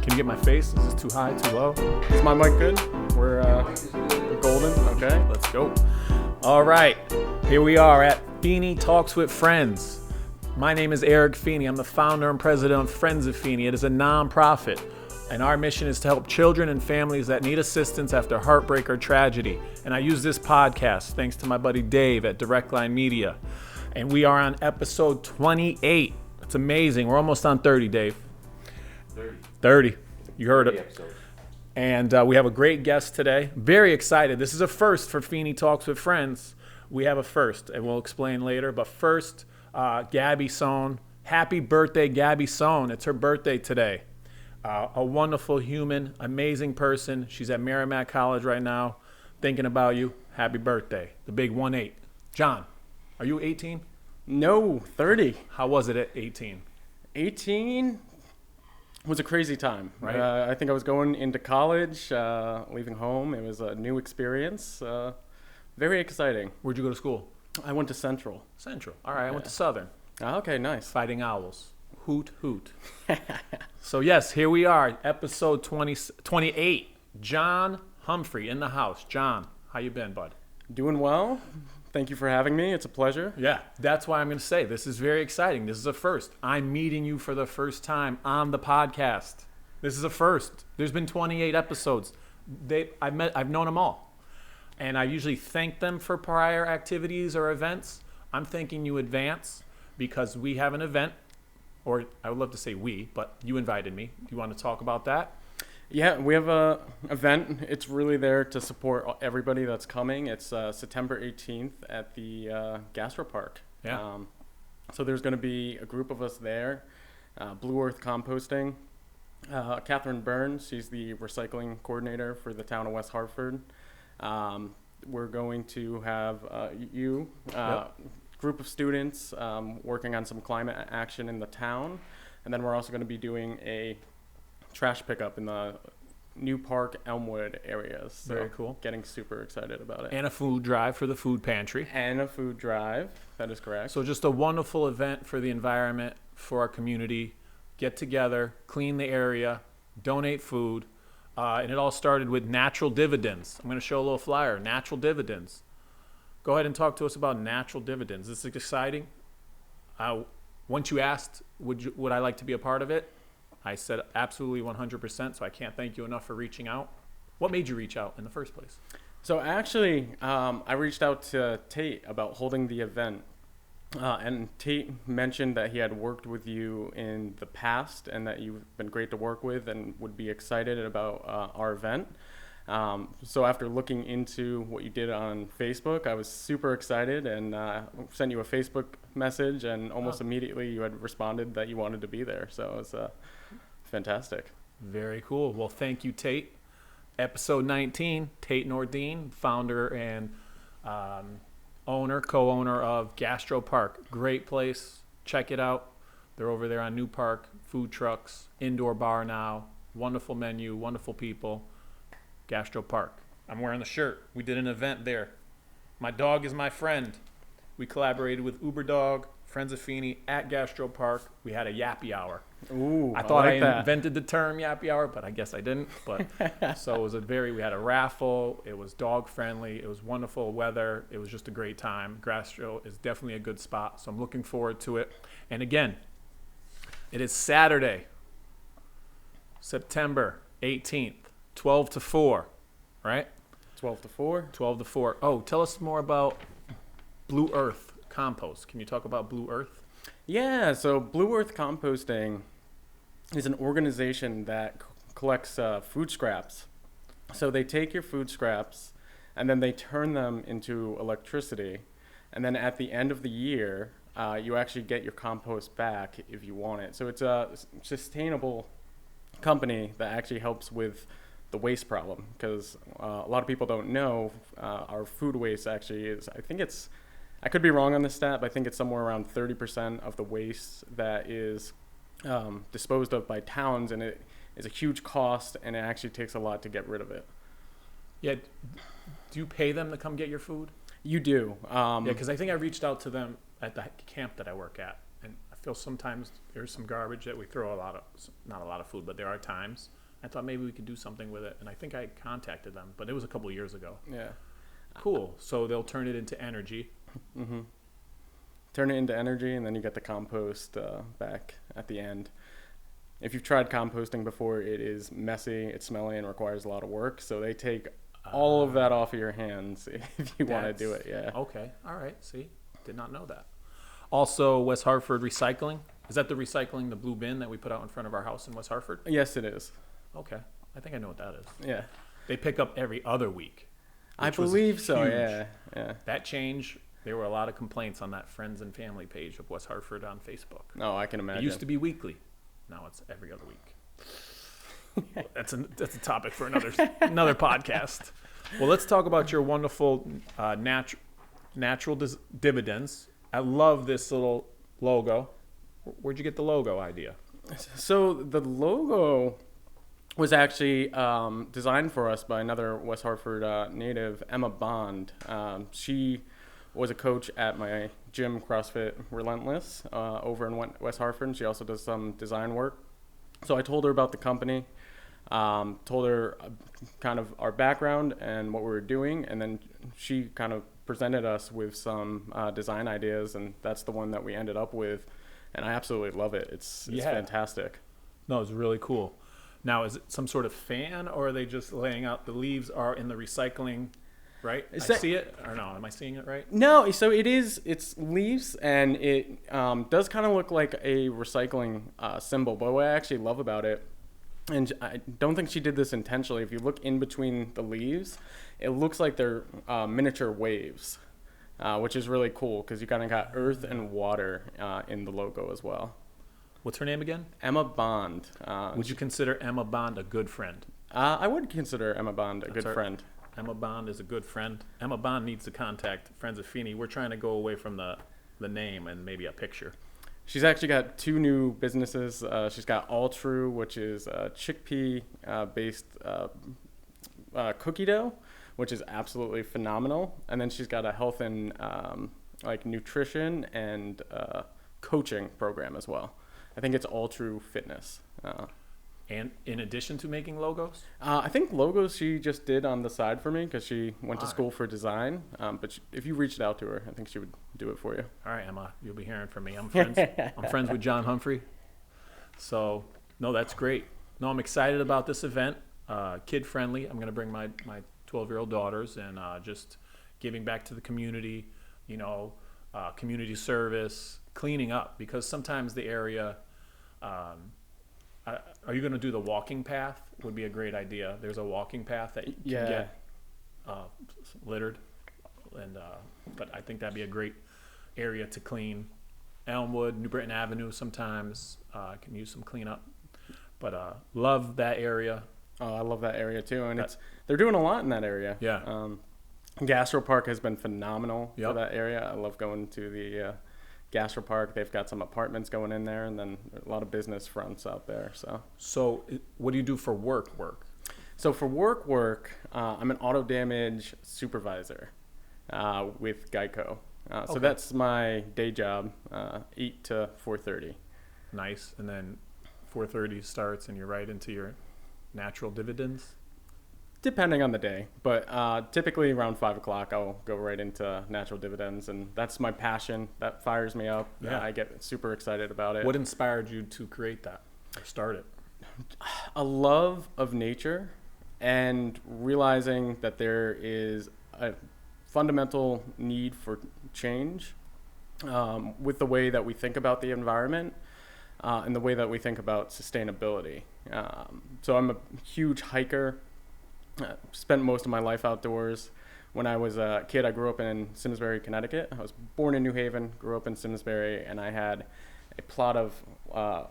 Can you get my face? Is this too high, too low? Is my mic good? We're golden. Okay. Let's go. All right. Here we are at Feeney Talks with Friends. My name is Eric Feeney. I'm the founder and president of Friends of Feeney. It is a non-profit, and our mission is to help children and families that need assistance after heartbreak or tragedy. And I use this podcast thanks to my buddy Dave at Direct Line Media. And we are on episode 28. It's amazing. We're almost on 30, Dave. 30. You heard it. Episodes. And we have a great guest today. Very excited. This is a first for Feeney Talks with Friends. We have a first, and we'll explain later. But first, Gabby Sohn. Happy birthday, Gabby Sohn. It's her birthday today. A wonderful human, amazing person. She's at Merrimack College right now. Thinking about you. Happy birthday. The big 1-8. John, are you 18? No, 30. How was it at 18? 18 was a crazy time. Right. I think I was going into college, leaving home. It was a new experience. Very exciting. Where'd you go to school? I went to Central. Central. All right, I went to Southern. Okay, nice. Fighting Owls. Hoot, hoot. So, yes, here we are, episode 28. John Humphrey in the house. John, how you been, bud? Doing well. Thank you for having me. It's a pleasure. Yeah, that's why I'm going to say this is very exciting. This is a first. I'm meeting you for the first time on the podcast. This is a first. There's been 28 episodes. I've known them all. And I usually thank them for prior activities or events. I'm thanking you advance because we have an event, or I would love to say we, but you invited me. Do you want to talk about that? Yeah, we have a event. It's really there to support everybody that's coming. It's September 18th at the Gastro Park. Yeah. So there's going to be a group of us there. Blue Earth Composting. Catherine Burns, she's the recycling coordinator for the town of WestHartford. We're going to have group of students working on some climate action in the town. And then we're also going to be doing a trash pickup in the New Park, Elmwood areas. So Very cool. Getting super excited about it. And a food drive for the food pantry. And a food drive. That is correct. So just a wonderful event for the environment, for our community. Get together, clean the area, donate food. And it all started with natural dividends. I'm going to show a little flyer, natural dividends. Go ahead and talk to us about natural dividends. This is exciting. Once you asked, would I like to be a part of it? I said absolutely 100%, so I can't thank you enough for reaching out. What made you reach out in the first place? So actually, I reached out to Tate about holding the event. And Tate mentioned that he had worked with you in the past and that you've been great to work with and would be excited about our event. So after looking into what you did on Facebook, I was super excited and sent you a Facebook message, and almost immediately you had responded that you wanted to be there. So it was fantastic. Very cool. Well, thank you, Tate. Episode 19, Tate Nordine, founder and co-owner of Gastro Park. Great place. Check it out. They're over there on New Park, food trucks, indoor bar now. Wonderful menu, wonderful people. Gastro Park. I'm wearing the shirt. We did an event there. My dog is my friend. We collaborated with Uber Dog, Friends of Feeney at Gastro Park. We had a yappy hour. Ooh, I thought like I that. invented the term yappy hour, but I guess I didn't. But so it was we had a raffle. It was dog friendly. It was wonderful weather. It was just a great time. Gastro is definitely a good spot. So I'm looking forward to it. And again, it is Saturday, September 18th, 12 to 4, right? 12 to 4. 12 to 4. Oh, tell us more about Blue Earth Compost. Can you talk about Blue Earth? Yeah, so Blue Earth Composting is an organization that collects food scraps. So they take your food scraps and then they turn them into electricity. And then at the end of the year, you actually get your compost back if you want it. So it's a sustainable company that actually helps with the waste problem, because a lot of people don't know our food waste actually is, I could be wrong on this stat, but I think it's somewhere around 30% of the waste that is disposed of by towns, and it is a huge cost, and it actually takes a lot to get rid of it. Yeah. Do you pay them to come get your food? You do. Yeah, because I think I reached out to them at the camp that I work at, and feel sometimes there's some garbage that we throw not a lot of food, but there are times. I thought maybe we could do something with it, and I think I contacted them, but it was a couple of years ago. Yeah. Cool. So they'll turn it into energy. Mm-hmm. Turn it into energy, and then you get the compost back at the end. If you've tried composting before, it is messy, it's smelly, and requires a lot of work. So they take all of that off of your hands if you want to do it. Yeah. Okay. All right. See, did not know that. Also, WestHartford Recycling. Is that the recycling, the blue bin that we put out in front of our house in West Hartford? Yes, it is. Okay. I think I know what that is. Yeah. They pick up every other week. I believe so. Huge. Yeah. That change. There were a lot of complaints on that friends and family page of West Hartford on Facebook. Oh, I can imagine. It used to be weekly. Now it's every other week. That's a topic for another podcast. Well, let's talk about your wonderful natural dividends. I love this little logo. Where'd you get the logo idea? So the logo was actually designed for us by another West Hartford native, Emma Bond. She was a coach at my gym, CrossFit Relentless, over in West Hartford, and she also does some design work. So I told her about the company, told her kind of our background and what we were doing, and then she kind of presented us with some design ideas, and that's the one that we ended up with, and I absolutely love it. It's fantastic. No, it's really cool. Now, is it some sort of fan, or are they just laying out the leaves are in the recycling? Right? I see it, or no? Am I seeing it right? No, so it's leaves, and it does kind of look like a recycling symbol. But what I actually love about it, and I don't think she did this intentionally, if you look in between the leaves, it looks like they're miniature waves, which is really cool because you kind of got earth and water in the logo as well. What's her name again? Emma Bond. Would you consider Emma Bond a good friend? I would consider Emma Bond a good friend. Emma Bond is a good friend. Emma Bond needs to contact Friends of Feeney. We're trying to go away from the name and maybe a picture. She's actually got 2 new businesses. She's got All True, which is chickpea based cookie dough, which is absolutely phenomenal. And then she's got a health and like nutrition and coaching program as well. I think it's All True Fitness. And in addition to making logos? I think logos she just did on the side for me because she went to school for design. But if you reached out to her, I think she would do it for you. All right, Emma, you'll be hearing from me. I'm friends with John Humphrey. So, no, that's great. No, I'm excited about this event. Kid friendly. I'm going to bring my 12-year-old daughters and just giving back to the community, community service, cleaning up, because sometimes the area, are you going to do the walking path? Would be a great idea. There's a walking path that you can get littered, and but I think that'd be a great area to clean. Elmwood, New Britain Avenue sometimes can use some cleanup, but love that area. Oh, I love that area too, and they're doing a lot in that area. Yeah. Gastro Park has been phenomenal for that area. I love going to the Gastro Park. They've got some apartments going in there, and then a lot of business fronts out there. So what do you do for work? So for work, I'm an auto damage supervisor with Geico. So that's my day job, 8 to 4:30. Nice. And then 4:30 starts, and you're right into your natural dividends? Depending on the day, but typically around 5 o'clock, I'll go right into natural dividends, and that's my passion. That fires me up. Yeah. I get super excited about it. What inspired you to create that or start it? A love of nature and realizing that there is a fundamental need for change with the way that we think about the environment and the way that we think about sustainability. So I'm a huge hiker. Spent most of my life outdoors. When I was a kid, I grew up in Simsbury, Connecticut. I was born in New Haven, grew up in Simsbury, and I had a plot of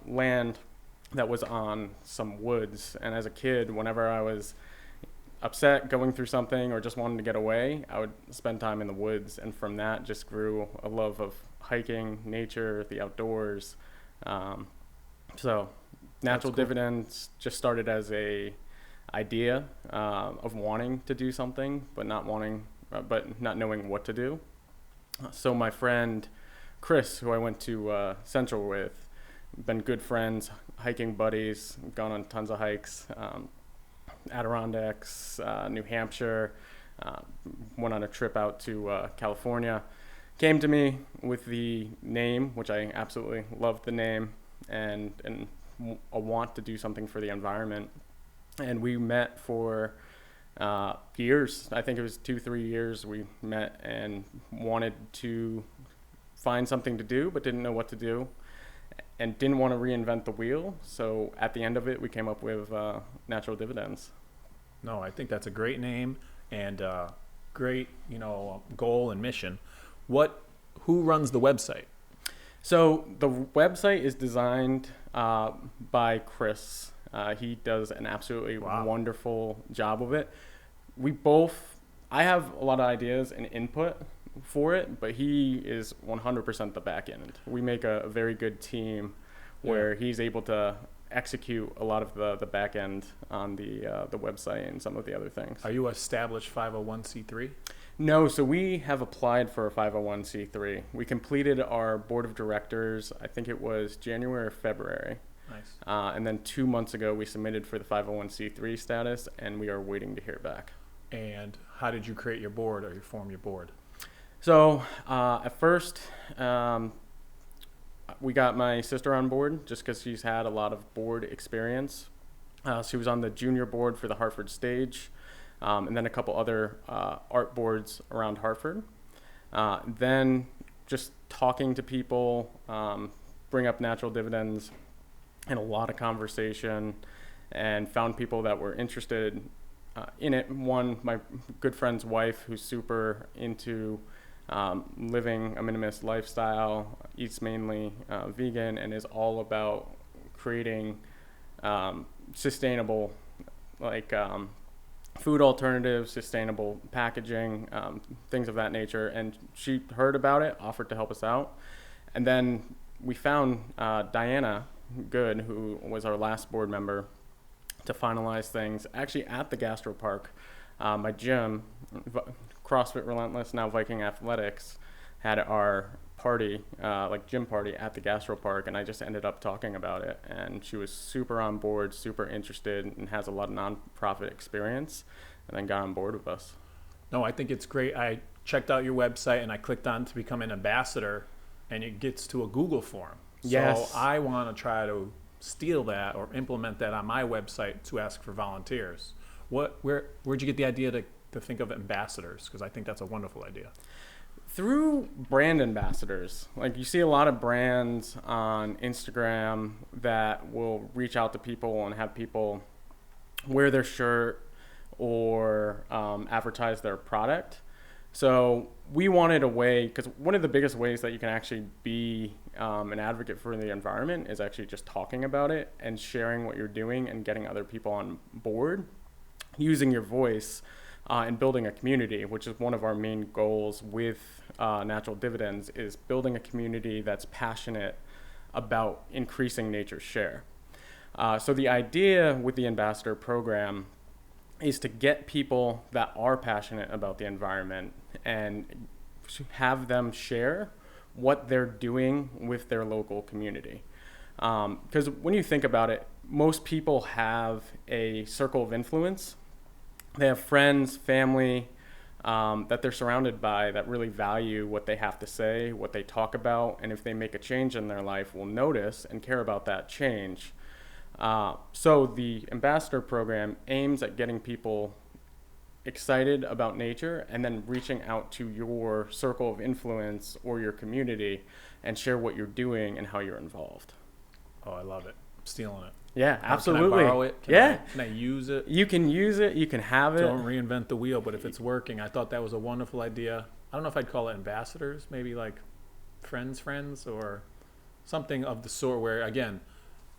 land that was on some woods. And as a kid, whenever I was upset, going through something, or just wanted to get away, I would spend time in the woods. And from that just grew a love of hiking, nature, the outdoors. So natural dividends just started as a idea of wanting to do something, but not knowing what to do. So my friend Chris, who I went to Central with. Been good friends, hiking buddies, gone on tons of hikes, Adirondacks, New Hampshire, went on a trip out to California. Came to me with the name, which I absolutely loved the name, and a want to do something for the environment. And we met for years. I think it was 2-3 years we met and wanted to find something to do, but didn't know what to do and didn't want to reinvent the wheel. So at the end of it, we came up with Natural Dividends. No, I think that's a great name and great, goal and mission. Who runs the website? So the website is designed by Chris. He does an absolutely wonderful job of it. I have a lot of ideas and input for it, but he is 100% the back end. We make a very good team where he's able to execute a lot of the back end on the website and some of the other things. Are you established 501c3? No, so we have applied for a 501c3. We completed our board of directors, I think it was January or February. Nice. And then 2 months ago, we submitted for the 501c3 status, and we are waiting to hear back. And how did you create your board or you form your board? So at first, we got my sister on board just because she's had a lot of board experience. She was on the junior board for the Hartford stage, and then a couple other art boards around Hartford. Then just talking to people, bring up Natural Dividends, and a lot of conversation, and found people that were interested in it. One, my good friend's wife, who's super into living a minimalist lifestyle, eats mainly vegan, and is all about creating sustainable, food alternatives, sustainable packaging, things of that nature. And she heard about it, offered to help us out. And then we found Diana Good, who was our last board member, to finalize things actually at the Gastro Park. My gym, CrossFit Relentless, now Viking Athletics, had our party, gym party at the Gastro Park, and I just ended up talking about it. And she was super on board, super interested, and has a lot of nonprofit experience, and then got on board with us. No, I think it's great. I checked out your website and I clicked on to become an ambassador, and it gets to a Google form. Yes. So I want to try to steal that or implement that on my website to ask for volunteers. Where'd you get the idea to think of ambassadors? Because I think that's a wonderful idea. Through brand ambassadors. Like, you see a lot of brands on Instagram that will reach out to people and have people wear their shirt or advertise their product. So we wanted a way, because one of the biggest ways that you can actually be an advocate for the environment is actually just talking about it and sharing what you're doing and getting other people on board, using your voice and building a community, which is one of our main goals with Natural Dividends, is building a community that's passionate about increasing nature's share. So the idea with the ambassador program is to get people that are passionate about the environment and have them share what they're doing with their local community. Because when you think about it, most people have a circle of influence. They have friends, family that they're surrounded by that really value what they have to say, what they talk about, and if they make a change in their life, will notice and care about that change. So the ambassador program aims at getting people excited about nature and then reaching out to your circle of influence or your community and share what you're doing and how you're involved. Oh, I love it. I'm stealing it. Yeah, absolutely. Can I borrow it? Can I use it? You can use it. You can have it. Don't reinvent the wheel, but if it's working, I thought that was a wonderful idea. I don't know if I'd call it ambassadors, maybe like friends or something of the sort where, again,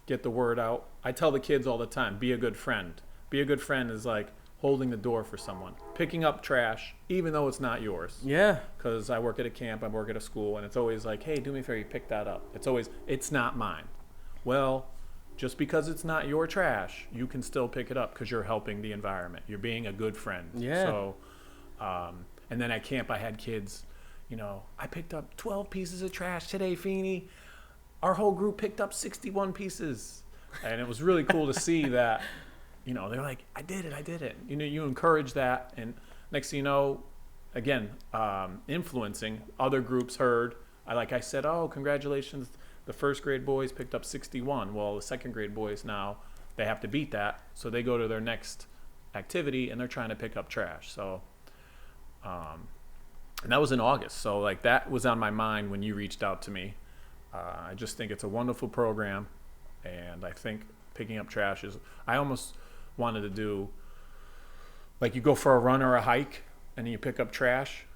get the word out. I tell the kids all the time, be a good friend. Be a good friend is like holding the door for someone, picking up trash, even though it's not yours. Yeah. Because I work at a camp, I work at a school, and it's always like, hey, do me a favor, you pick that up. It's always, it's not mine. Well, just because it's not your trash, you can still pick it up because you're helping the environment. You're being a good friend. Yeah. So, and then at camp, I had kids, I picked up 12 pieces of trash today, Feeney. Our whole group picked up 61 pieces. And it was really cool to see that, they're like, I did it. You encourage that. And next thing you know, again, influencing other groups heard. Like I said, oh, congratulations. The first grade boys picked up 61. Well, the second grade boys now, they have to beat that. So they go to their next activity and they're trying to pick up trash. So, and that was in August. So like that was on my mind when you reached out to me. I just think it's a wonderful program. And I think picking up trash I almost wanted to do, like you go for a run or a hike and then you pick up trash.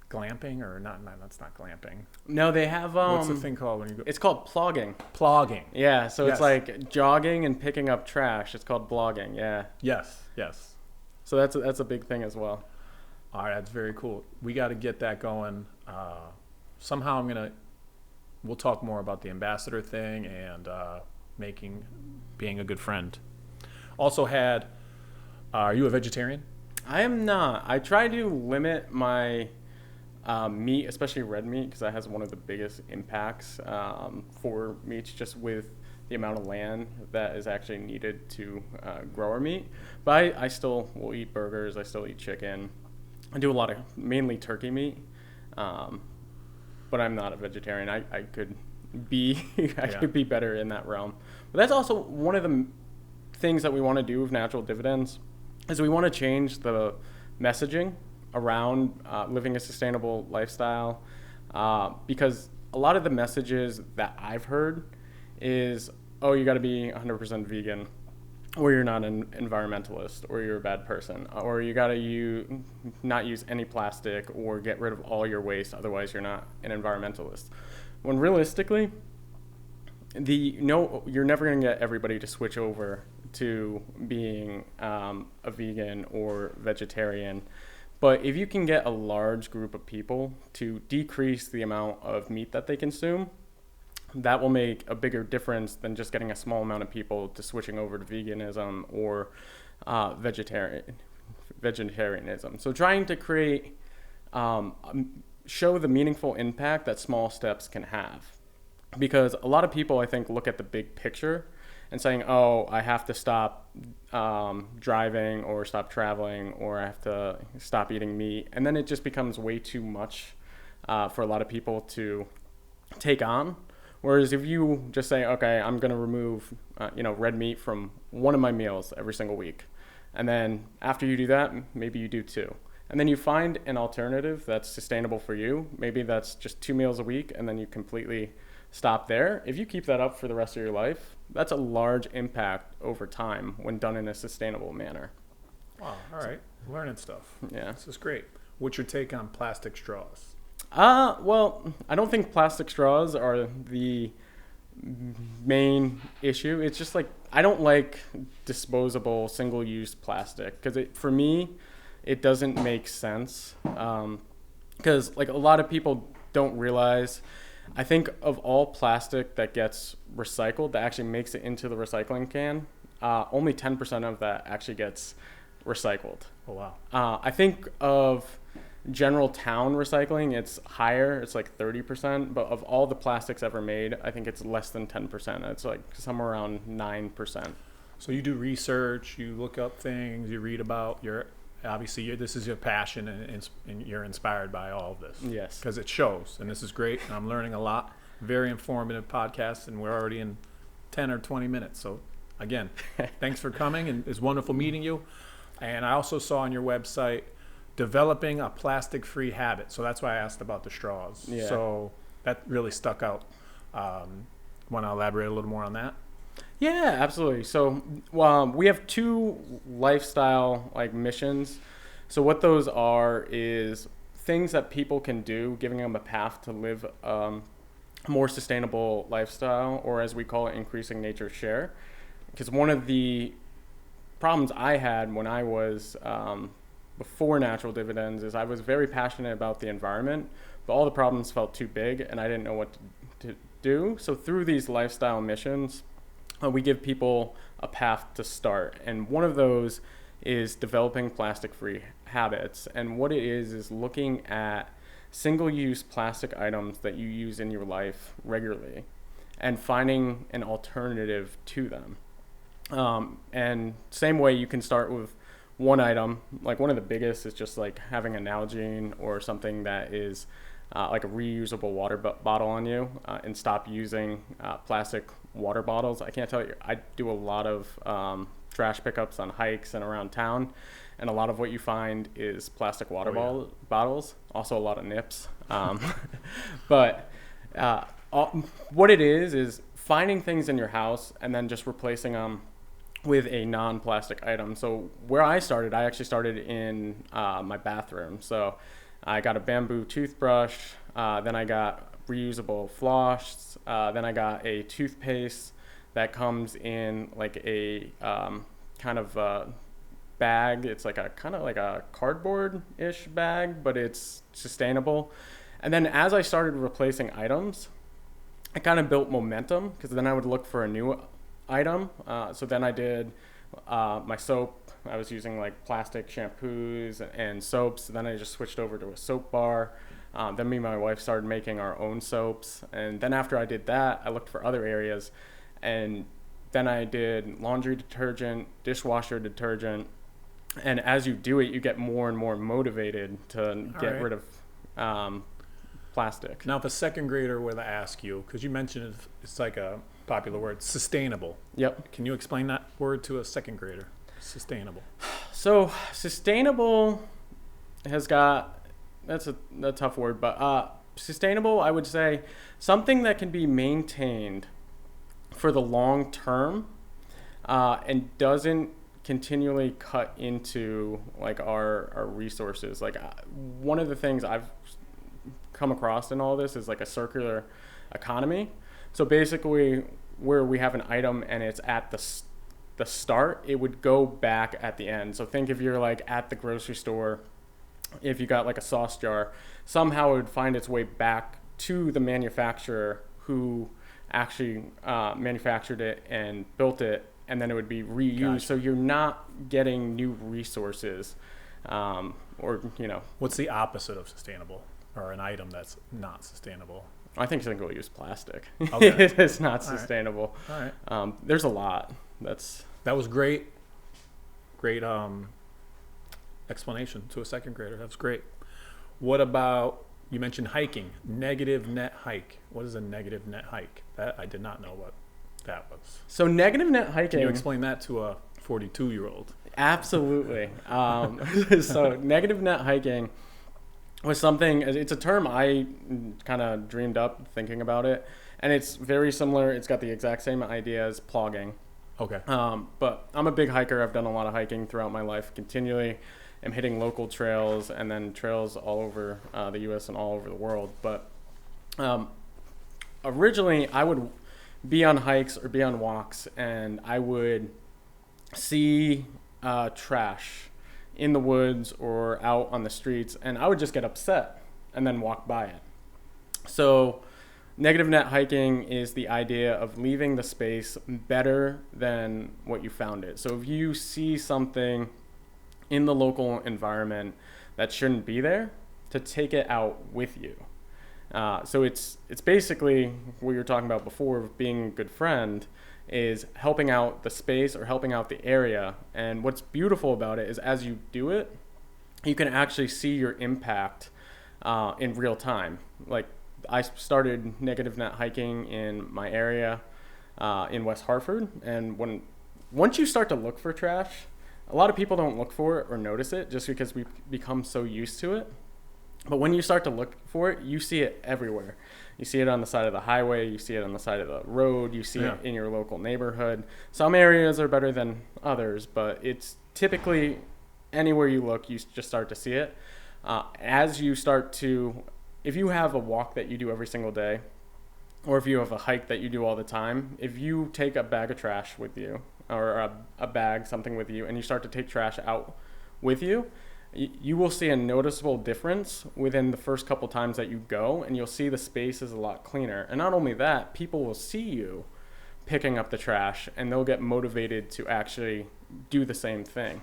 Glamping or not, that's not glamping. No, they have what's the thing called when you go? It's called plogging. Plogging. Yeah, so Yes. it's like jogging and picking up trash. It's called blogging. Yeah. Yes. So that's a big thing as well. All right, that's very cool. We got to get that going. Somehow we'll talk more about the ambassador thing and being a good friend. Also are you a vegetarian? I am not. I try to limit my meat, especially red meat, because that has one of the biggest impacts for meats, just with the amount of land that is actually needed to grow our meat. But I still will eat burgers. I still eat chicken. I do a lot of mainly turkey meat, but I'm not a vegetarian. I could be could be better in that realm. But that's also one of the things that we want to do with Natural Dividends is we want to change the messaging around living a sustainable lifestyle, because a lot of the messages that I've heard is, oh, you got to be 100% vegan, or you're not an environmentalist, or you're a bad person, or you got to not use any plastic, or get rid of all your waste, otherwise you're not an environmentalist. When realistically, you're never going to get everybody to switch over to being a vegan or vegetarian. But if you can get a large group of people to decrease the amount of meat that they consume, that will make a bigger difference than just getting a small amount of people to switching over to veganism or vegetarianism. So trying to create, show the meaningful impact that small steps can have. Because a lot of people, I think, look at the big picture and saying, oh, I have to stop driving or stop traveling, or I have to stop eating meat. And then it just becomes way too much for a lot of people to take on. Whereas if you just say, okay, I'm going to remove red meat from one of my meals every single week. And then after you do that, maybe you do two. And then you find an alternative that's sustainable for you. Maybe that's just 2 meals a week, and then you completely stop there. If you keep that up for the rest of your life, that's a large impact over time when done in a sustainable manner. Wow, all right. Learning stuff. Yeah. This is great. What's your take on plastic straws? Well, I don't think plastic straws are the main issue. It's just like, I don't like disposable single-use plastic because for me, it doesn't make sense. Because like a lot of people don't realize, I think of all plastic that gets recycled, that actually makes it into the recycling can, only 10% of that actually gets recycled. Oh, wow. I think of general town recycling, it's higher. It's like 30%. But of all the plastics ever made, I think it's less than 10%. It's like somewhere around 9%. So you do research, you look up things, you read about this is your passion, and you're inspired by all of this. Yes. Because it shows, and this is great. And I'm learning a lot. Very informative podcast, and we're already in 10 or 20 minutes. So, again, thanks for coming, and it's wonderful meeting you. And I also saw on your website, developing a plastic-free habit. So that's why I asked about the straws. Yeah. So that really stuck out. Want to elaborate a little more on that? Yeah, absolutely. So we have 2 lifestyle missions. So what those are is things that people can do, giving them a path to live a more sustainable lifestyle, or as we call it, increasing nature's share. Because one of the problems I had when I was before Natural Dividends is I was very passionate about the environment, but all the problems felt too big and I didn't know what to do. So through these lifestyle missions, we give people a path to start. And one of those is developing plastic-free habits. And what it is looking at single-use plastic items that you use in your life regularly and finding an alternative to them. And same way, you can start with one item. Like one of the biggest is just like having a Nalgene or something that is like a reusable water bottle on you, and stop using plastic water bottles. I can't tell you, I do a lot of trash pickups on hikes and around town, and a lot of what you find is plastic water bottles, also a lot of nips. But what it is finding things in your house and then just replacing them with a non-plastic item. So where I actually started in my bathroom. So I got a bamboo toothbrush, then I got reusable floss, then I got a toothpaste that comes in like a kind of a bag. It's like a kind of like a cardboard-ish bag, but it's sustainable. And then as I started replacing items, I kind of built momentum, because then I would look for a new item. So then I did my soap. I was using like plastic shampoos and soaps. Then I just switched over to a soap bar. Then me and my wife started making our own soaps. And then after I did that, I looked for other areas. And then I did laundry detergent, dishwasher detergent. And as you do it, you get more and more motivated to get rid of plastic. Now, if a second grader were to ask you, because you mentioned it's like a popular word, sustainable. Yep. Can you explain that word to a second grader? Sustainable. So sustainable has got, that's a tough word, but sustainable, I would say something that can be maintained for the long term and doesn't continually cut into like our resources. Like one of the things I've come across in all this is like a circular economy. So basically, where we have an item and it's at the start, it would go back at the end. So think if you're like at the grocery store, if you got like a sauce jar, somehow it would find its way back to the manufacturer who actually manufactured it and built it, and then it would be reused. Gotcha. So you're not getting new resources, or What's the opposite of sustainable, or an item that's not sustainable? I think single-use plastic. Okay. It is not sustainable. All right. There's a lot. That was great. Great explanation to a second grader. That's great. What about, you mentioned hiking, negative net hike. What is a negative net hike? That I did not know what that was. So negative net hiking. Can you explain that to a 42-year-old? Absolutely. So negative net hiking was something, it's a term I kind of dreamed up thinking about it, and it's very similar. It's got the exact same idea as plogging. Okay. But I'm a big hiker. I've done a lot of hiking throughout my life continually. I'm hitting local trails and then trails all over the U.S. and all over the world. But originally, I would be on hikes or be on walks, and I would see trash in the woods or out on the streets, and I would just get upset and then walk by it. So negative net hiking is the idea of leaving the space better than what you found it. So if you see something in the local environment that shouldn't be there, to take it out with you. So it's basically what you were talking about before, being a good friend, is helping out the space or helping out the area. And what's beautiful about it is as you do it, you can actually see your impact in real time. Like I started negative net hiking in my area in WestHartford, and once you start to look for trash, a lot of people don't look for it or notice it just because we become so used to it. But when you start to look for it, you see it everywhere. You see it on the side of the highway. You see it on the side of the road. You see it in your local neighborhood. Some areas are better than others, but it's typically anywhere you look, you just start to see it. As you start to, if you have a walk that you do every single day, or if you have a hike that you do all the time, if you take a bag of trash with you, or a bag, something with you, and you start to take trash out with you, you will see a noticeable difference within the first couple times that you go, and you'll see the space is a lot cleaner. And not only that, people will see you picking up the trash, and they'll get motivated to actually do the same thing.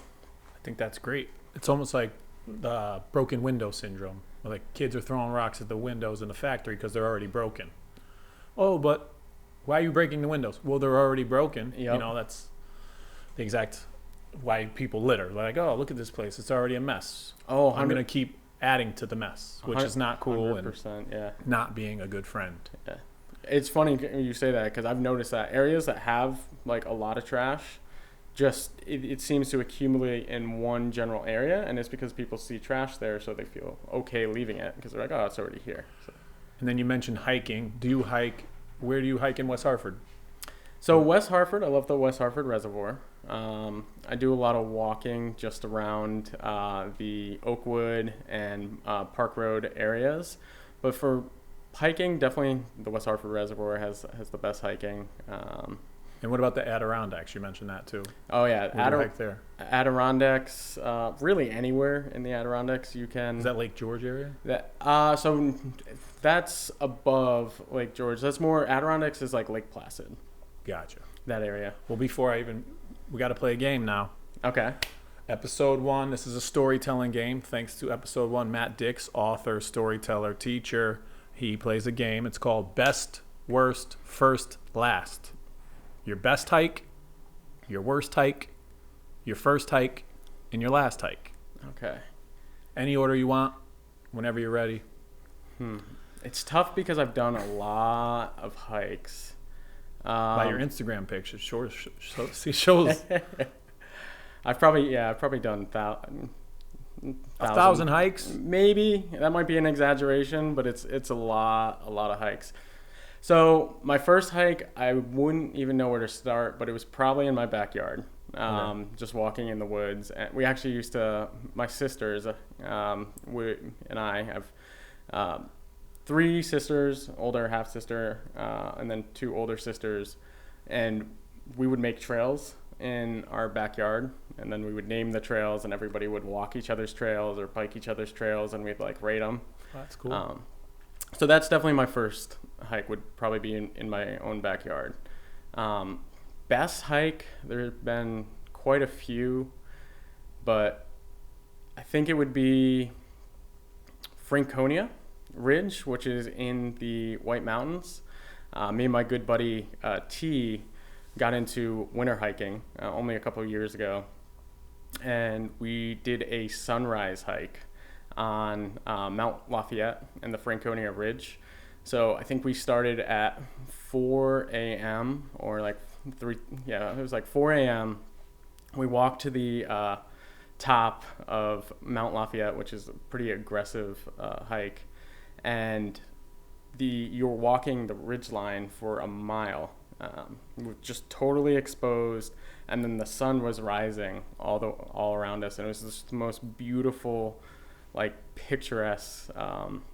think that's great. It's almost like the broken window syndrome. Where like kids are throwing rocks at the windows in the factory because they're already broken. Oh, but why are you breaking the windows? Well, they're already broken. Yep. You know, that's the exact why people litter. They're like, oh, look at this place. It's already a mess. Oh, I'm going to keep adding to the mess, which is not cool 100%, and yeah. not being a good friend. Yeah. It's funny you say that because I've noticed that areas that have like a lot of trash, just it seems to accumulate in one general area, and it's because people see trash there, so they feel okay leaving it because they're like, oh, it's already here. So. And then you mentioned hiking. Do you hike? Where do you hike in West Hartford? So West Hartford, I love the West Hartford Reservoir. I do a lot of walking just around the Oakwood and Park Road areas, but for hiking, definitely the West Hartford Reservoir has the best hiking. And what about the Adirondacks? You mentioned that too. Oh yeah, Where do you hike there? Adirondacks, really anywhere in the Adirondacks you can. Is that Lake George area? So that's above Lake George. That's more, Adirondacks is like Lake Placid. Gotcha. That area. Well, we got to play a game now. Okay. Episode 1, this is a storytelling game. Thanks to episode 1, Matt Dix, author, storyteller, teacher. He plays a game. It's called Best, Worst, First, Last. Your best hike, your worst hike, your first hike, and your last hike. Okay. Any order you want, whenever you're ready. It's tough because I've done a lot of hikes. By your Instagram picture, shows. I've probably done 1,000 hikes. Maybe that might be an exaggeration, but it's a lot of hikes. So my first hike, I wouldn't even know where to start, but it was probably in my backyard, just walking in the woods. And we actually used to, my sisters, and I have 3 sisters, older half sister, and then 2 older sisters, and we would make trails in our backyard, and then we would name the trails, and everybody would walk each other's trails or bike each other's trails, and we'd like rate them. That's cool. So that's definitely my first hike, would probably be in my own backyard. Best hike, there have been quite a few, but I think it would be Franconia Ridge, which is in the White Mountains. Me and my good buddy T got into winter hiking only a couple of years ago, and we did a sunrise hike on Mount Lafayette and the Franconia Ridge. So I think we started at 4 a.m. or like 3, it was like 4 a.m. We walked to the top of Mount Lafayette, which is a pretty aggressive hike, and you're walking the ridgeline for a mile, just totally exposed, and then the sun was rising all around us, and it was just the most beautiful, like picturesque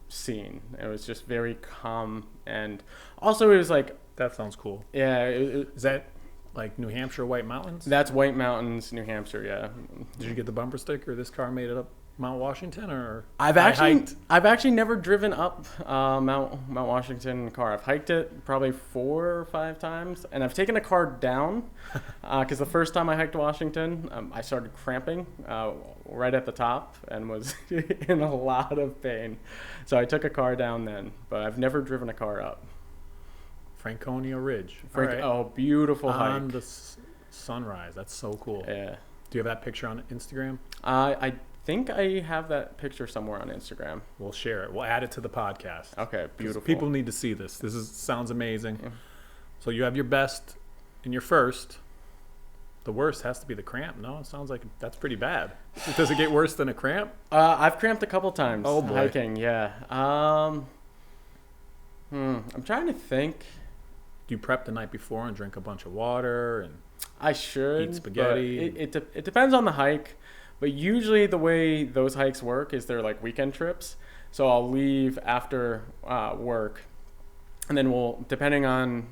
scene. It was just very calm, and also it was like, that sounds cool. Yeah, is that like New Hampshire White Mountains? That's White Mountains, New Hampshire. Yeah. Did you get the bumper sticker? This car made it up Mount Washington, or I've actually never driven up Mount Washington in a car. I've hiked it probably 4 or 5 times, and I've taken a car down because the first time I hiked Washington, I started cramping right at the top and was in a lot of pain. So I took a car down then, but I've never driven a car up. Franconia Ridge. Right. Oh, beautiful hike. On the sunrise. That's so cool. Yeah. Do you have that picture on Instagram? I think I have that picture somewhere on Instagram. We'll share it. We'll add it to the podcast. Okay, beautiful. People need to see this. Sounds amazing. Yeah. So you have your best and your first. The worst has to be the cramp. No, it sounds like that's pretty bad. Does it get worse than a cramp? I've cramped a couple times. Oh boy. Hiking, yeah. I'm trying to think. Do you prep the night before and drink a bunch of water and I should eat spaghetti? It depends on the hike, but usually the way those hikes work is they're like weekend trips. So I'll leave after work, and then depending on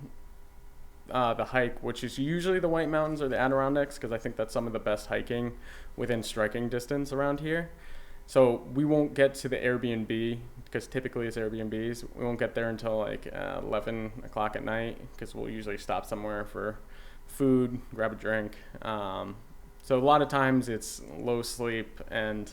the hike, which is usually the White Mountains or the Adirondacks, because I think that's some of the best hiking within striking distance around here. So we won't get to the Airbnb, because typically it's Airbnbs. We won't get there until like 11 o'clock at night, because we'll usually stop somewhere for food, grab a drink. So a lot of times it's low sleep and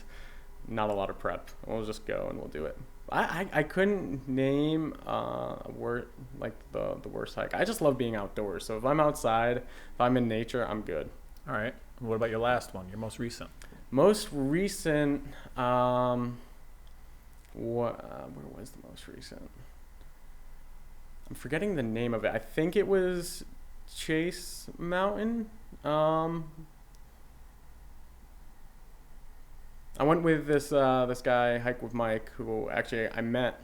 not a lot of prep. We'll just go and we'll do it. I couldn't name like the worst hike. I just love being outdoors. So if I'm outside, if I'm in nature, I'm good. All right. What about your last one? Your most recent? Most recent. Where was the most recent? I'm forgetting the name of it. I think it was Chase Mountain. I went with this guy, Hike with Mike, who actually I met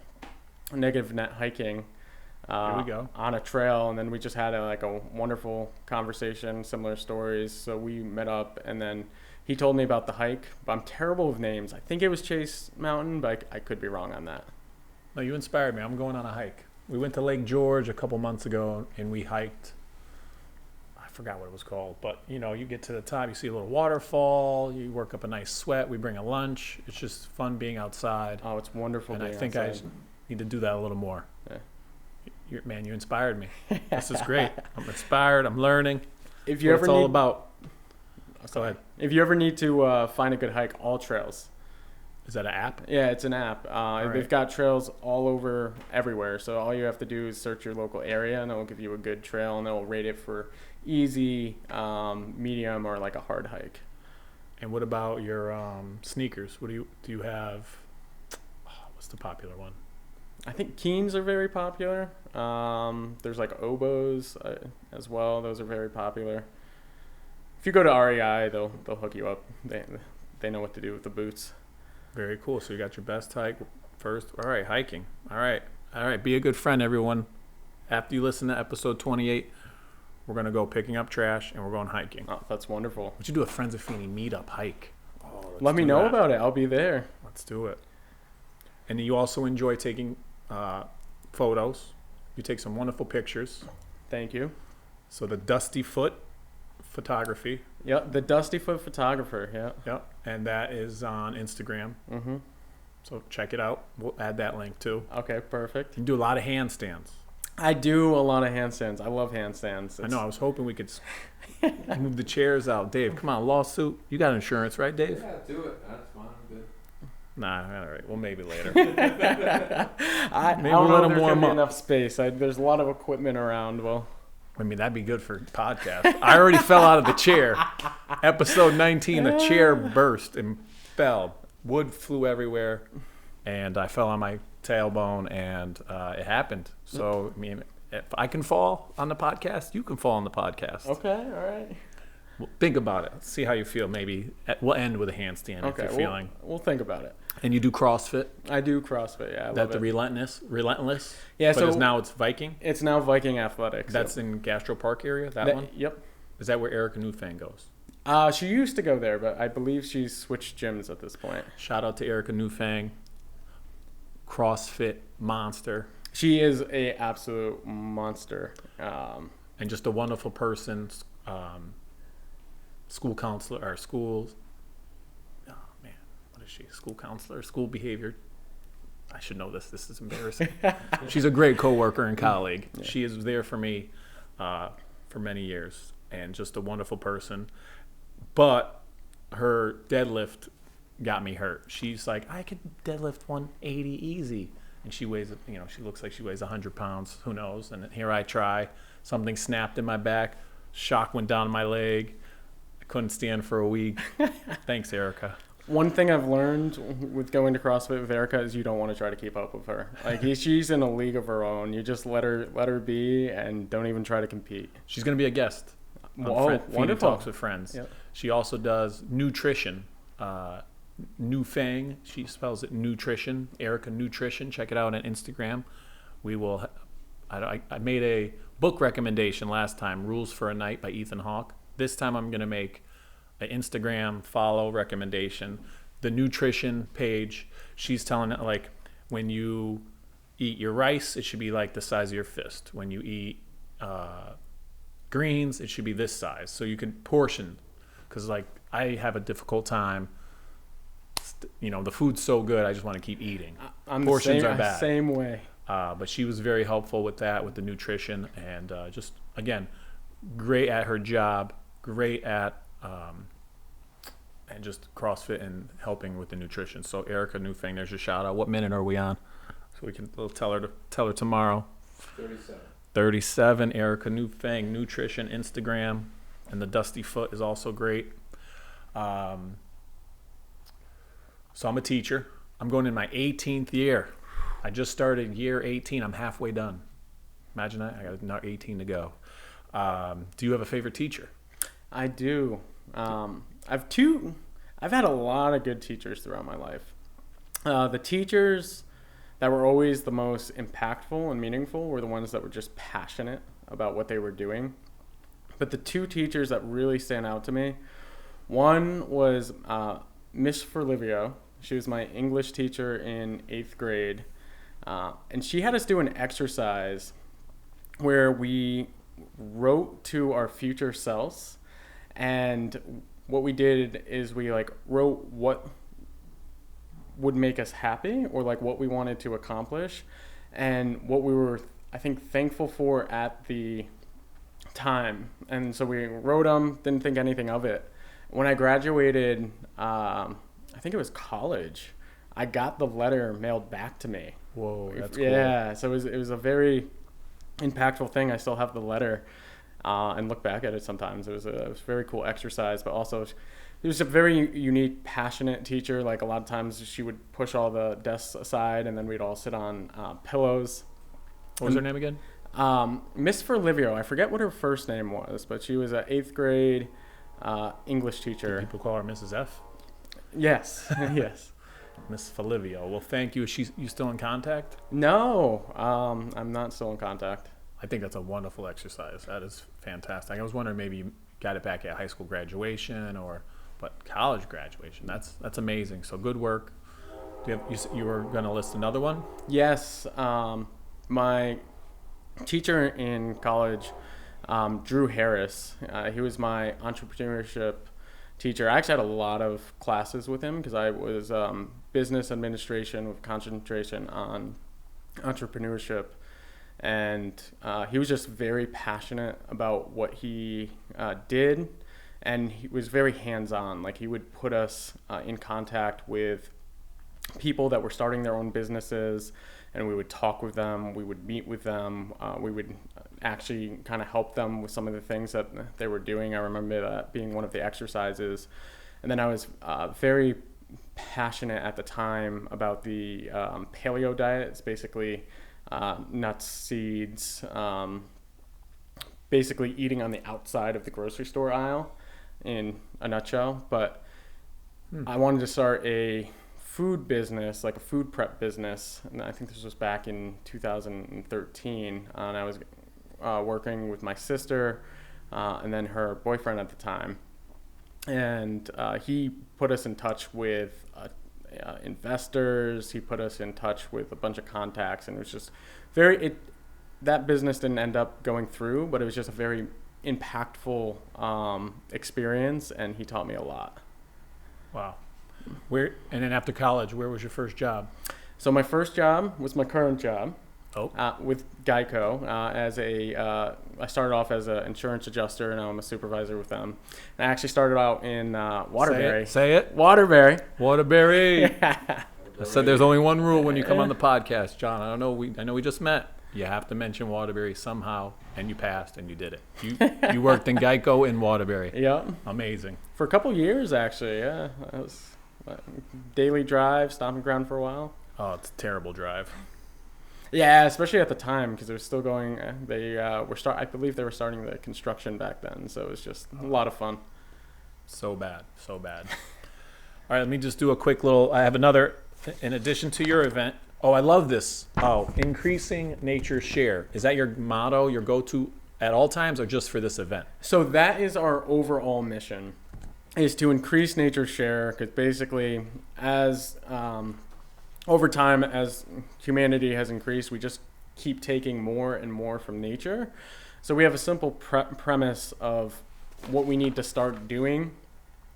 negative net hiking Here we go. on a trail, and then we just had a wonderful conversation, similar stories. So we met up, and then he told me about the hike. But I'm terrible with names. I think it was Chase Mountain, but I could be wrong on that. No, you inspired me. I'm going on a hike. We went to Lake George a couple months ago, and we hiked. I forgot what it was called, but you get to the top, you see a little waterfall, you work up a nice sweat. We bring a lunch. It's just fun being outside. Oh, it's wonderful. And I being think outside. I need to do that a little more. Yeah. You inspired me. This is great. I'm inspired. I'm learning. If you What it's all about. Go ahead. If you ever need to find a good hike, All Trails. Is that an app? Yeah, it's an app. right. They've got trails all over everywhere. So all you have to do is search your local area, and it'll give you a good trail, and it'll rate it for easy, medium, or like a hard hike. And what about your sneakers? What do you have? What's the popular one? I think Keens are very popular. There's like Oboes as well. Those are very popular. If you go to REI, they'll hook you up. They know what to do with the boots. Very cool. So you got your best hike first. All right, hiking. All right. Be a good friend, everyone. After you listen to episode 28, we're going to go picking up trash and we're going hiking. Oh, that's wonderful. We should do a Friends of Feeney meetup hike. Let me know about it. I'll be there. Let's do it. And you also enjoy taking photos. You take some wonderful pictures. Thank you. So the Dusty Foot Photography. Yep, the Dusty Foot Photographer. Yeah. Yep. And that is on Instagram. Mm-hmm. So check it out. We'll add that link too. Okay, perfect. You do a lot of handstands. I do a lot of handstands. I love handstands. I know. I was hoping we could move the chairs out. Dave, come on, lawsuit. You got insurance, right, Dave? Yeah, do it. That's fine. I'm good. Nah, all right. Well, maybe later. I Maybe don't we'll let know if him there's warm gonna be up. enough space. There's a lot of equipment around. Well, I mean, that'd be good for podcast. I already fell out of the chair. Episode 19, the chair burst and fell. Wood flew everywhere, and I fell on my tailbone, and it happened. So, I mean, if I can fall on the podcast, you can fall on the podcast. okay, all right. Well, think about it. See how you feel. Maybe we'll end with a handstand Okay, if you're feeling. we'll think about it. And you do CrossFit? I do CrossFit. Yeah, I That love the it. Relentless? Yeah, But so now it's Viking? it's now Viking Athletics. That's in Gastro Park area, that one? Yep. Is that where Erica Newfang goes? She used to go there, but I believe she's switched gyms at this point. Shout out to Erica Newfang, CrossFit monster, She is a absolute monster. and just a wonderful person. School counselor or schools. Oh man, what is she? School counselor, school behavior. I should know this. This is embarrassing. She's a great coworker and colleague. Yeah. She is there for me for many years, and just a wonderful person. But her deadlift got me hurt. She's like, I could deadlift 180 easy, and she weighs, she looks like she weighs 100 pounds. Who knows? And here I try. Something snapped in my back. Shock went down my leg. I couldn't stand for a week. Thanks, Erica. One thing I've learned with going to CrossFit with Erica is you don't want to try to keep up with her. Like she's in a league of her own. You just let her be and don't even try to compete. She's going to be a guest on Feeney Wonderful. Talks with Friends. Yep. She also does nutrition. Newfang, she spells it nutrition. Erica Nutrition. Check it out on Instagram. We will. I made a book recommendation last time, Rules for a Night by Ethan Hawke. This time I'm going to make an Instagram follow recommendation. The nutrition page, she's telling it like when you eat your rice, it should be like the size of your fist. When you eat greens, it should be this size. So you can portion, because like I have a difficult time. The food's so good, I just want to keep eating. Portions are bad. Same way. But she was very helpful with that, with the nutrition, and just again, great at her job, great at and just CrossFit and helping with the nutrition. So Erica Newfang, there's your shout out. What minute are we on? So we'll tell her tomorrow. 37. Erica Newfang, nutrition, Instagram, and the Dusty Foot is also great. So I'm a teacher. I'm going in my 18th year. I just started year 18. I'm halfway done. Imagine that. I got another 18 to go. Do you have a favorite teacher? I do. I've had a lot of good teachers throughout my life. The teachers that were always the most impactful and meaningful were the ones that were just passionate about what they were doing. But the two teachers that really stand out to me, one was Miss Ferlivio. She was my English teacher in 8th grade. And she had us do an exercise where we wrote to our future selves. And what we did is we wrote what would make us happy, or what we wanted to accomplish, and what we were, I think, thankful for at the time. And so we wrote them, didn't think anything of it. When I graduated, I think it was college, I got the letter mailed back to me. Whoa, that's cool. Yeah, so it was a very impactful thing. I still have the letter and look back at it sometimes. It was a very cool exercise, but also it was a very unique, passionate teacher. A lot of times she would push all the desks aside, and then we'd all sit on pillows. What was her name again? Miss Ferlivio. I forget what her first name was, but she was an 8th grade English teacher. Do people call her Mrs. F? Yes, yes. Miss Ferlivio. Well, thank you. Is you still in contact? No, I'm not still in contact. I think that's a wonderful exercise. That is fantastic. I was wondering maybe you got it back at high school graduation but college graduation. That's amazing. So good work. You were going to list another one? Yes. My teacher in college, Drew Harris, he was my entrepreneurship teacher. I actually had a lot of classes with him because I was business administration with concentration on entrepreneurship. And he was just very passionate about what he did. And he was very hands-on. He would put us in contact with people that were starting their own businesses, and we would talk with them. We would meet with them. We would actually kind of help them with some of the things that they were doing. I remember that being one of the exercises. And then I was very passionate at the time about the paleo diet. It's basically nuts, seeds, basically eating on the outside of the grocery store aisle in a nutshell. But I wanted to start a food business, a food prep business. And I think this was back in 2013. And I was working with my sister and then her boyfriend at the time. And he put us in touch with investors. He put us in touch with a bunch of contacts, and it was just that business didn't end up going through, but it was just a very impactful experience, and he taught me a lot. Wow. And then after college, where was your first job? So my first job was my current job. Oh. With Geico I started off as an insurance adjuster, and now I'm a supervisor with them. And I actually started out in Waterbury. Say it. Waterbury. Waterbury. I said there's only one rule when you come on the podcast, John. I know we just met. You have to mention Waterbury somehow, and you passed, and you did it. You worked in Geico in Waterbury. Yeah. Amazing. For a couple years, actually. Yeah, that was daily drive, stomping ground for a while. Oh, it's a terrible drive. Yeah, especially at the time, because they were still going. I believe they were starting the construction back then, so it was just a lot of fun. So bad. All right, let me just do a quick little. I have another. In addition to your event. Oh, I love this. Oh, increasing nature's share. Is that your motto, your go-to at all times, or just for this event? So that is our overall mission, is to increase nature's share, because basically, as over time, as humanity has increased, we just keep taking more and more from nature. So we have a simple premise of what we need to start doing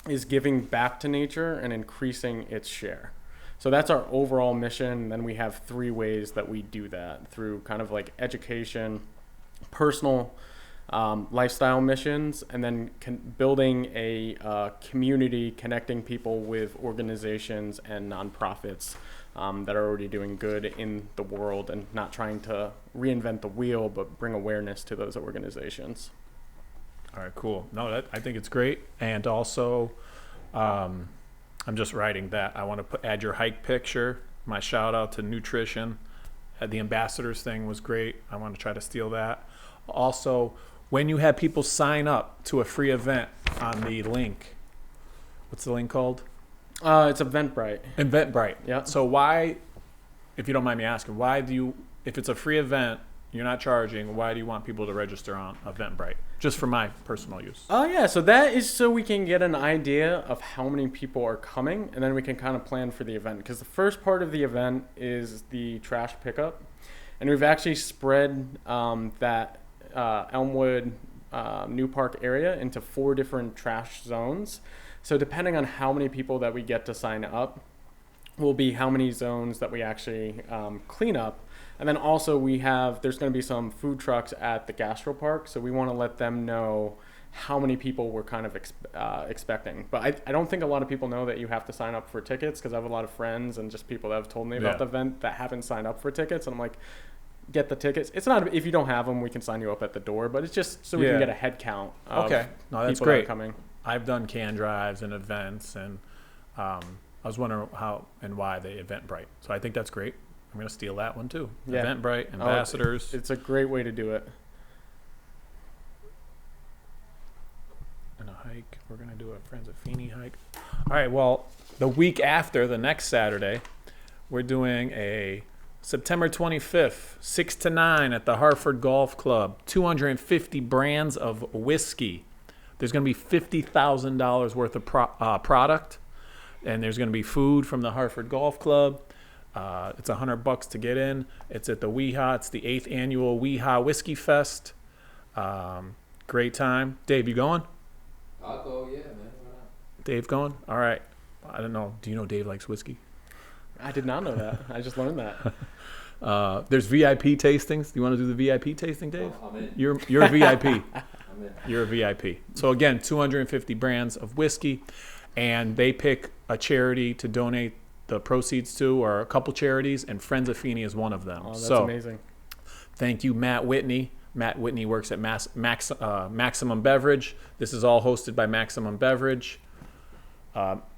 is giving back to nature and increasing its share. So that's our overall mission. Then we have 3 ways that we do that, through kind of education, personal lifestyle missions, and then building a community, connecting people with organizations and nonprofits that are already doing good in the world, and not trying to reinvent the wheel, but bring awareness to those organizations. All right, cool. No, I think it's great. And also, I'm just writing that. I want to add your hike picture. My shout out to nutrition. The ambassadors thing was great. I want to try to steal that. Also, when you have people sign up to a free event on the link, what's the link called? It's Eventbrite. Eventbrite. Yeah. So why, if you don't mind me asking, why do you, if it's a free event, you're not charging, why do you want people to register on Eventbrite? Just for my personal use. Oh, yeah. So that is so we can get an idea of how many people are coming, and then we can kind of plan for the event. Because the first part of the event is the trash pickup. And we've actually spread that Elmwood New Park area into 4 different trash zones. So depending on how many people that we get to sign up will be how many zones that we actually clean up. And then also there's going to be some food trucks at the Gastro Park. So we want to let them know how many people we're kind of expecting. But I don't think a lot of people know that you have to sign up for tickets, because I have a lot of friends and just people that have told me about the event that haven't signed up for tickets. And I'm like, get the tickets. It's not, if you don't have them, we can sign you up at the door, but it's just so we can get a head count of no, that's people great. that are coming. I've done can drives and events, and I was wondering how and why they Eventbrite. So I think that's great. I'm going to steal that one too. Yeah. Eventbrite, ambassadors. It's a great way to do it. And a hike. We're going to do a Friends of Feeney hike. All right. Well, the week after, the next Saturday, we're doing a September 25th, 6 to 9 at the Hartford Golf Club. 250 brands of whiskey. There's going to be $50,000 worth of product. And there's going to be food from the Hartford Golf Club. It's $100 to get in. It's at the WeHa. It's the 8th annual WeHa Whiskey Fest. Great time. Dave, you going? I'll go, yeah, man. Why not? Dave going? All right. I don't know. Do you know Dave likes whiskey? I did not know that. I just learned that. There's VIP tastings. Do you want to do the VIP tasting, Dave? Oh, I'm in. You're a VIP. I'm in. You're a VIP. So again, 250 brands of whiskey, and they pick a charity to donate the proceeds to, or a couple charities, and Friends of Feeney is one of them. Oh, that's so amazing. Thank you, Matt Whitney. Matt Whitney works at Maximum Beverage. This is all hosted by Maximum Beverage.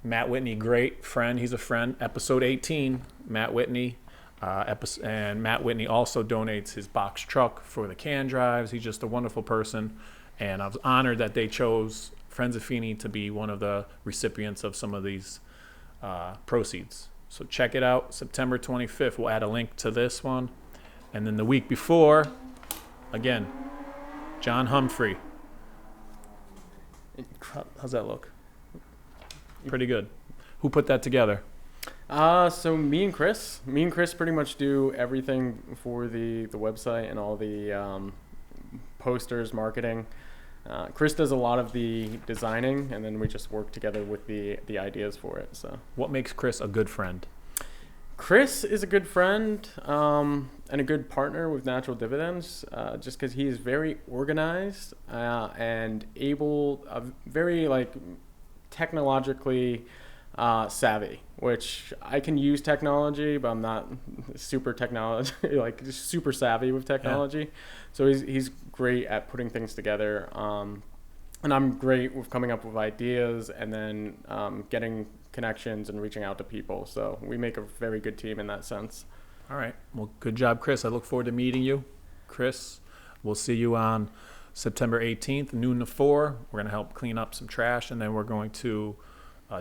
Matt Whitney, great friend. He's a friend. Episode 18, Matt Whitney. And Matt Whitney also donates his box truck for the can drives. He's just a wonderful person. And I was honored that they chose Friends of Feeney to be one of the recipients of some of these proceeds. So check it out, September 25th. We'll add a link to this one. And then the week before, again, John Humphrey. How's that look? Pretty good. Who put that together? So me and Chris pretty much do everything for the website and all the posters, marketing. Chris does a lot of the designing, and then we just work together with the ideas for it. So what makes Chris a good friend? Chris is a good friend and a good partner with Natural Dividends, just because he is very organized and able, very technologically savvy, which I can use technology, but I'm not super super savvy with technology. Yeah. So he's great at putting things together. And I'm great with coming up with ideas and then getting connections and reaching out to people. So we make a very good team in that sense. All right. Well, good job, Chris. I look forward to meeting you. Chris, we'll see you on September 18th, noon to 4. We're going to help clean up some trash, and then we're going to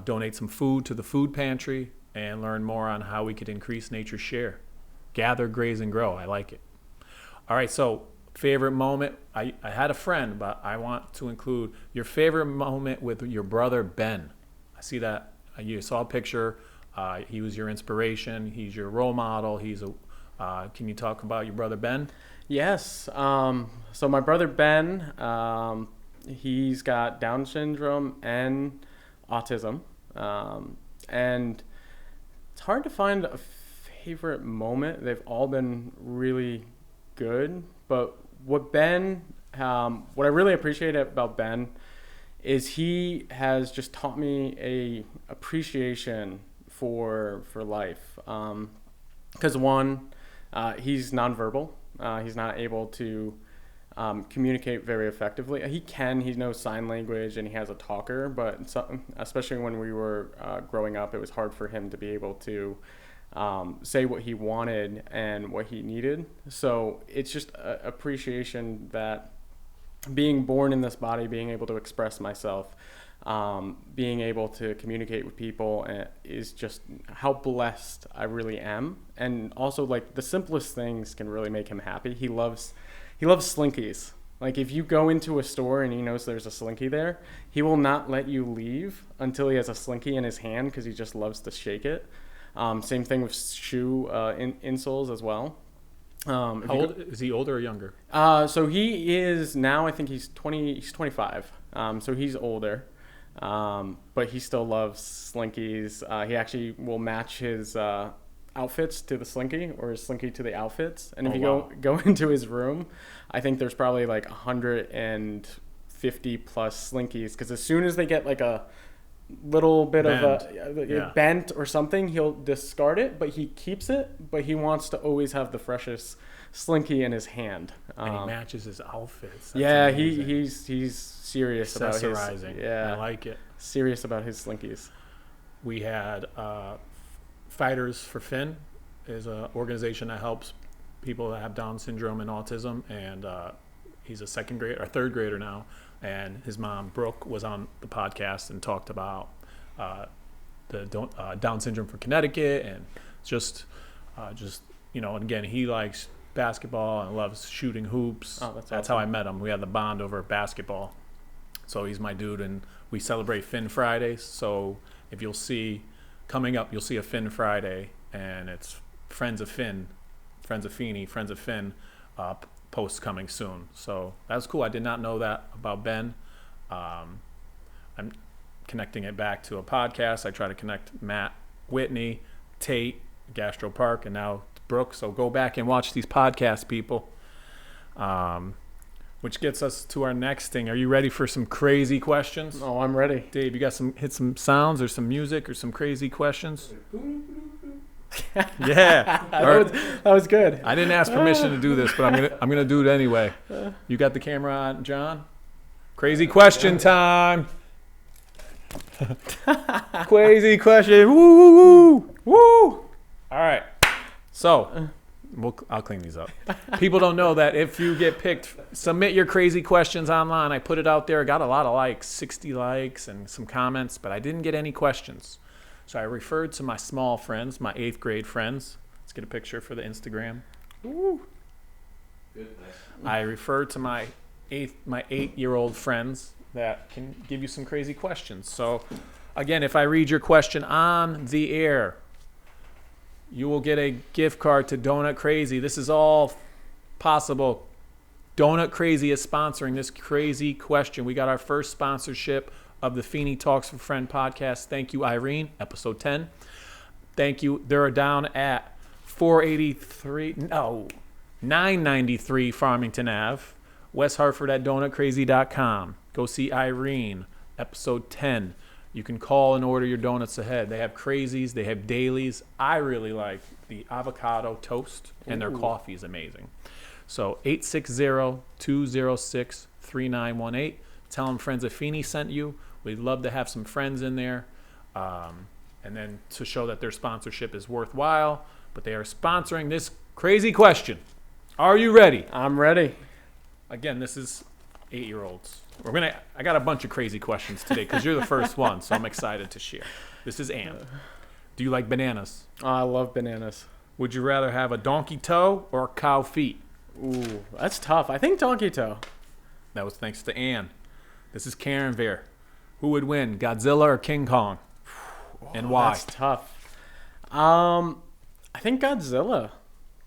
donate some food to the food pantry and learn more on how we could increase nature's share. Gather, graze, and grow. I like it. All right, so favorite moment. I had a friend, but I want to include your favorite moment with your brother, Ben. I see that. You saw a picture. He was your inspiration. He's your role model. Can you talk about your brother, Ben? Yes. So my brother, Ben, he's got Down syndrome and autism. And it's hard to find a favorite moment. They've all been really good. But what Ben what I really appreciate about Ben is he has just taught me a appreciation for life. Because one, he's nonverbal. He's not able to communicate very effectively. He knows sign language and he has a talker, but especially when we were growing up, it was hard for him to be able to say what he wanted and what he needed. So it's just appreciation that being born in this body, being able to express myself, being able to communicate with people is just how blessed I really am. And also, like, the simplest things can really make him happy. He loves Slinkies. Like, if you go into a store and he knows there's a Slinky there, he will not let you leave until he has a Slinky in his hand because he just loves to shake it. Same thing with shoe insoles as well. How old is he? Older or younger? So he is now. I think he's 20. He's 25. So he's older, but he still loves Slinkies. He actually will match his outfits to the Slinky or his Slinky to the outfits. And if you go into his room, I think there's probably like 150 plus Slinkies. Because as soon as they get like a little bit of bent or something, he'll discard it, but he keeps it, but he wants to always have the freshest Slinky in his hand. And he matches his outfits. That's he's serious about his accessorizing. I like it. Serious about his Slinkies. We had Fighters for Finn is an organization that helps people that have Down syndrome and autism, and he's a third grader now. And his mom, Brooke, was on the podcast and talked about the Down syndrome for Connecticut, and just and again, he likes basketball and loves shooting hoops. That's awesome. How I met him. We had the bond over basketball. So he's my dude, and we celebrate Finn Fridays. So if you'll see coming up, you'll see a Finn Friday, and it's Friends of Finn, Friends of Feeney, Friends of Finn posts coming soon. So that's cool. I did not know that about Ben. I'm connecting it back to a podcast. I try to connect Matt Whitney, Tate, Gastro Park, and now Brooke. So go back and watch these podcasts, people. Which gets us to our next thing. Are you ready for some crazy questions? Oh, I'm ready. Dave, you got some sounds or some music or some crazy questions? Yeah, that was good. I didn't ask permission to do this, but I'm gonna do it anyway. You got the camera on, John? Crazy question time. Crazy question. Woo woo woo woo. All right. So, I'll clean these up. People don't know that if you get picked, submit your crazy questions online. I put it out there. I got a lot of likes, 60 likes and some comments, but I didn't get any questions. So I referred to my small friends, my 8th grade friends. Let's get a picture for the Instagram. Woo. Goodness. I referred to my 8-year-old friends that can give you some crazy questions. So again, if I read your question on the air, you will get a gift card to Donut Crazy. This is all possible. Donut Crazy is sponsoring this crazy question. We got our first sponsorship of the Feeney Talks for Friend podcast. Thank you, Irene, episode 10. Thank you. They're down at 993 Farmington Ave, WestHartford at donutcrazy.com. Go see Irene, episode 10. You can call and order your donuts ahead. They have crazies. They have dailies. I really like the avocado toast, and their coffee is amazing. So 860-206-3918. Tell them Friends of Feeney sent you. We'd love to have some friends in there. And then to show that their sponsorship is worthwhile. But they are sponsoring this crazy question. Are you ready? I'm ready. Again, this is 8-year-olds. I got a bunch of crazy questions today because you're the first one, so I'm excited to share. This is Ann. Do you like bananas? I love bananas. Would you rather have a donkey toe or cow feet? Ooh, that's tough. I think donkey toe. That was thanks to Ann. This is Karen Veer. Who would win, Godzilla or King Kong? And why? That's tough. I think Godzilla.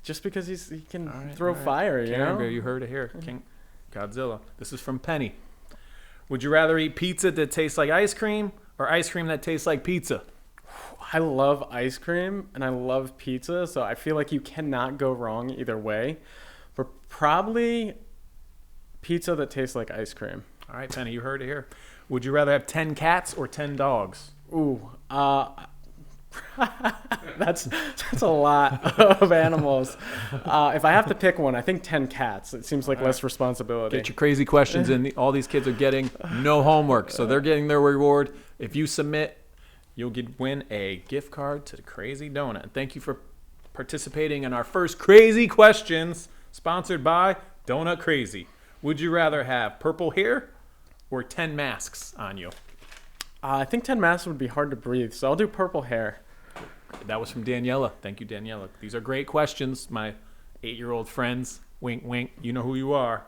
Just because he can throw fire, you Karen know? Veer, you heard it here. King Godzilla. This is from Penny. Would you rather eat pizza that tastes like ice cream or ice cream that tastes like pizza? I love ice cream and I love pizza, so I feel like you cannot go wrong either way. But probably Pizza that tastes like ice cream. All right, Penny, you heard it here. Would you rather have 10 cats or 10 dogs? Ooh, that's a lot of animals. If I have to pick one, I think 10 cats. It seems like less responsibility. Get your crazy questions in. All these kids are getting no homework, so they're getting their reward. If you submit, you'll win a gift card to the Crazy Donut. And thank you for participating in our first Crazy Questions, sponsored by Donut Crazy. Would you rather have purple hair or 10 masks on you? I think 10 masks would be hard to breathe, so I'll do purple hair. That was from Daniela. Thank you, Daniela. These are great questions, my 8-year-old friends. Wink, wink. You know who you are.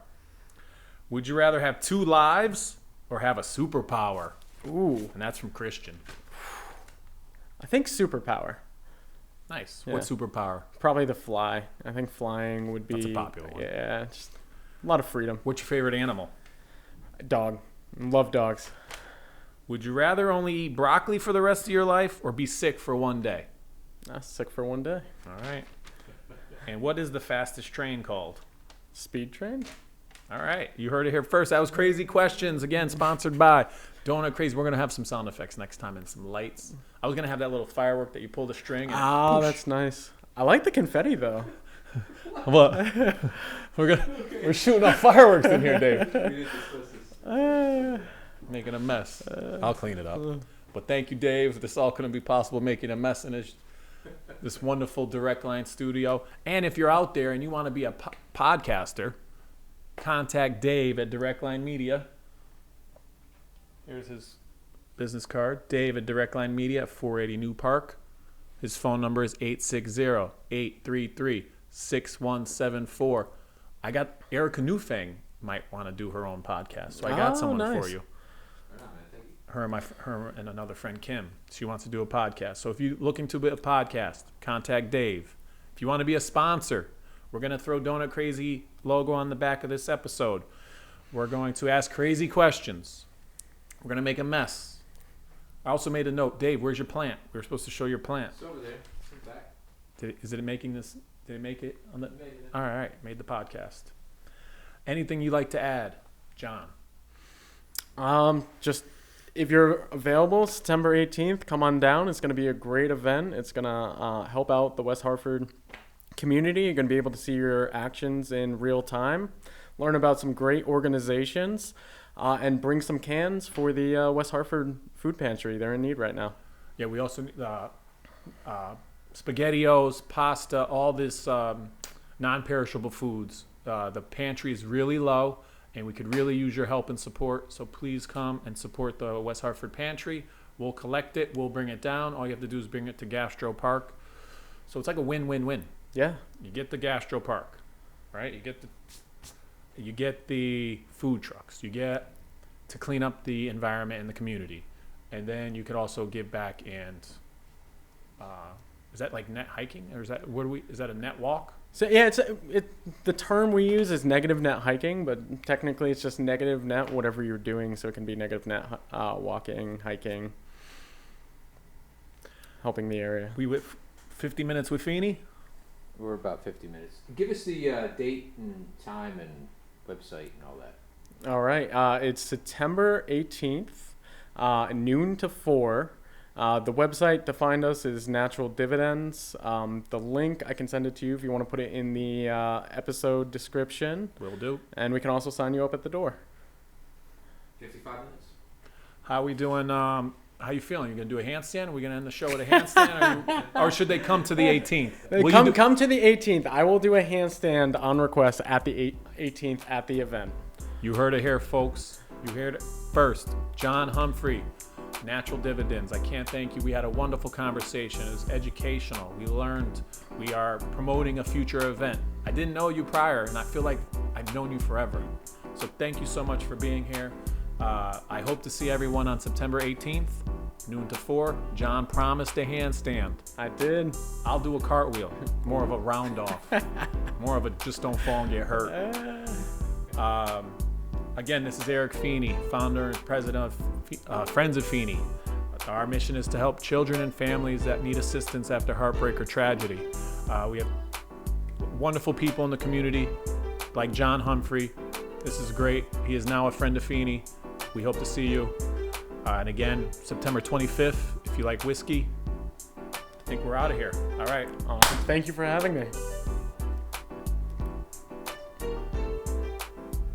Would you rather have 2 lives or have a superpower? Ooh. And that's from Christian. I think superpower. Nice. Yeah. What superpower? Probably the fly. I think flying would be... That's a popular one. Yeah, just a lot of freedom. What's your favorite animal? Dog. Love dogs. Would you rather only eat broccoli for the rest of your life or be sick for one day? Sick for one day. All right. And what is the fastest train called? Speed train? All right. You heard it here first. That was Crazy Questions. Again, sponsored by Donut Crazy. We're going to have some sound effects next time and some lights. I was going to have that little firework that you pull the string. And that's nice. I like the confetti, though. What? We're shooting off fireworks in here, Dave. We didn't discuss this. Making a mess. I'll clean it up. But thank you, Dave. This all couldn't be possible making a mess in this wonderful Direct Line studio. And if you're out there and you want to be a podcaster, contact Dave at Direct Line Media. Here's his business card. Dave at Direct Line Media at 480 New Park. His phone number is 860-833-6174. I got Erica Newfang might want to do her own podcast. So I got someone for you. Her and another friend, Kim. She wants to do a podcast. So if you're looking to be a podcast, contact Dave. If you want to be a sponsor, we're going to throw Donut Crazy logo on the back of this episode. We're going to ask crazy questions. We're going to make a mess. I also made a note. Dave, where's your plant? We were supposed to show your plant. It's over there. It's in the back. Is it making this? Did it make it? Made it. All right. Made the podcast. Anything you'd like to add, John? Just... If you're available, September 18th, come on down. It's going to be a great event. It's going to help out the West Hartford community. You're going to be able to see your actions in real time, learn about some great organizations, and bring some cans for the West Hartford food pantry. They're in need right now. Yeah, we also SpaghettiOs, pasta, all this non-perishable foods. The pantry is really low. And we could really use your help and support. So please come and support the West Hartford Pantry. We'll collect it. We'll bring it down. All you have to do is bring it to Gastro Park. So it's like a win-win-win. Yeah. You get the Gastro Park, right? You get the food trucks. You get to clean up the environment in the community. And then you could also give back and is that like net hiking? Or is that a net walk? So yeah, the term we use is negative net hiking, but technically it's just negative net whatever you're doing. So it can be negative net walking, hiking, helping the area. We went 50 minutes with Feeney. We're about 50 minutes. Give us the date and time and website and all that. All right. It's September 18th, noon to 4. The website to find us is Natural Dividends. The link, I can send it to you if you want to put it in the episode description. Will do. And we can also sign you up at the door. 55 minutes. How we doing? How you feeling? You going to do a handstand? Are we going to end the show with a handstand? Or should they come to the 18th? Come to the 18th. I will do a handstand on request at the 18th at the event. You heard it here, folks. You heard it first. John Humphrey. Natural Dividends. I can't thank you. We had a wonderful conversation. It was educational. We learned. We are promoting a future event. I didn't know you prior, and I feel like I've known you forever. So thank you so much for being here. I hope to see everyone on September 18th, noon to 4. John promised a handstand. I did. I'll do a cartwheel. More of a round off. More of a just don't fall and get hurt. Again, this is Eric Feeney, founder and president of Friends of Feeney. Our mission is to help children and families that need assistance after heartbreak or tragedy. We have wonderful people in the community, like John Humphrey, This is great. He is now a friend of Feeney. We hope to see you. And again, September 25th, if you like whiskey, I think we're out of here. All right. Awesome. Thank you for having me.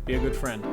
Be a good friend.